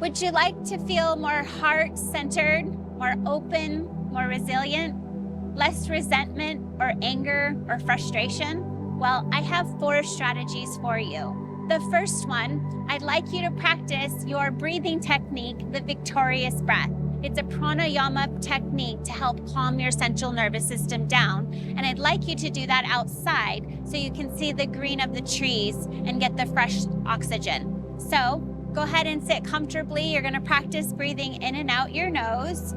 Would you like to feel more heart-centered, more open, more resilient, less resentment or anger or frustration? Well, I have 4 strategies for you. The first one, I'd like you to practice your breathing technique, the victorious breath. It's a pranayama technique to help calm your central nervous system down. And I'd like you to do that outside so you can see the green of the trees and get the fresh oxygen. So go ahead and sit comfortably. You're going to practice breathing in and out your nose.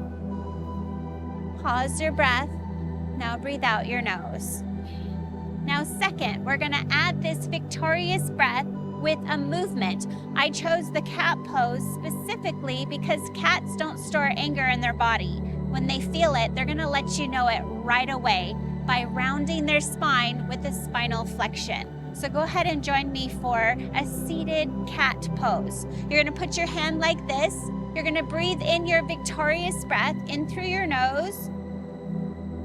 Pause your breath. Now breathe out your nose. Now second, we're going to add this victorious breath with a movement. I chose the cat pose specifically because cats don't store anger in their body. When they feel it, they're going to let you know it right away by rounding their spine with a spinal flexion. So go ahead and join me for a seated cat pose. You're going to put your hand like this. You're going to breathe in your victorious breath in through your nose.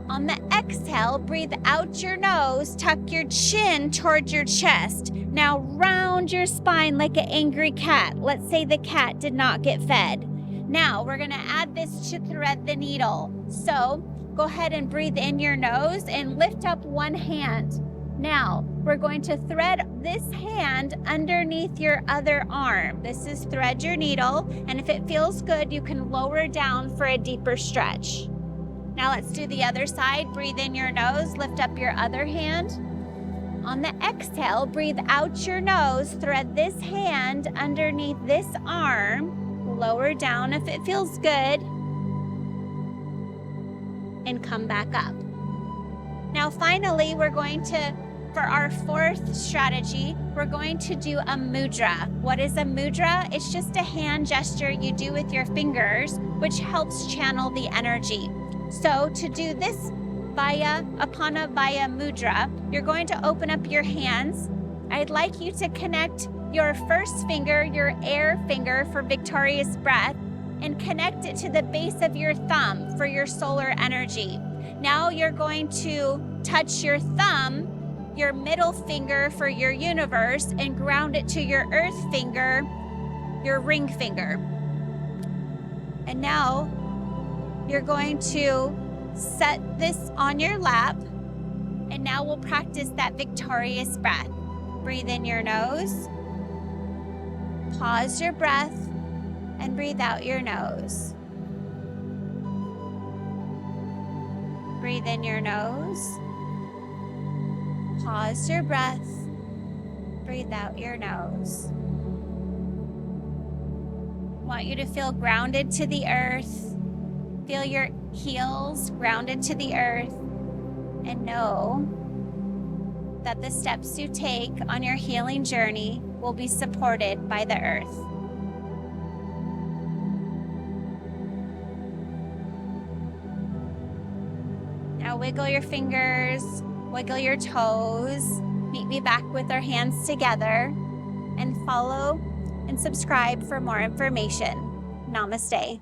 On the exhale, breathe out your nose, tuck your chin towards your chest. Now round your spine like an angry cat. Let's say the cat did not get fed. Now we're gonna add this to thread the needle. So go ahead and breathe in your nose and lift up one hand. Now we're going to thread this hand underneath your other arm. This is thread your needle, and if it feels good, you can lower down for a deeper stretch. Now let's do the other side. Breathe in your nose, lift up your other hand. On the exhale, breathe out your nose, thread this hand underneath this arm, lower down if it feels good, and come back up. Now finally, we're going to, for our 4th strategy, we're going to do a mudra. What is a mudra? It's just a hand gesture you do with your fingers, which helps channel the energy. So to do this via Apana Vayu Mudra, you're going to open up your hands. I'd like you to connect your first finger, your air finger for victorious breath, and connect it to the base of your thumb for your solar energy. Now you're going to touch your thumb, your middle finger for your universe, and ground it to your earth finger, your ring finger. And now you're going to set this on your lap, and now we'll practice that victorious breath. Breathe in your nose, pause your breath, and breathe out your nose. Breathe in your nose, pause your breath, breathe out your nose. I want you to feel grounded to the earth. Feel your heels grounded to the earth, and know that the steps you take on your healing journey will be supported by the earth. Now wiggle your fingers, wiggle your toes. Meet me back with our hands together, and follow and subscribe for more information. Namaste.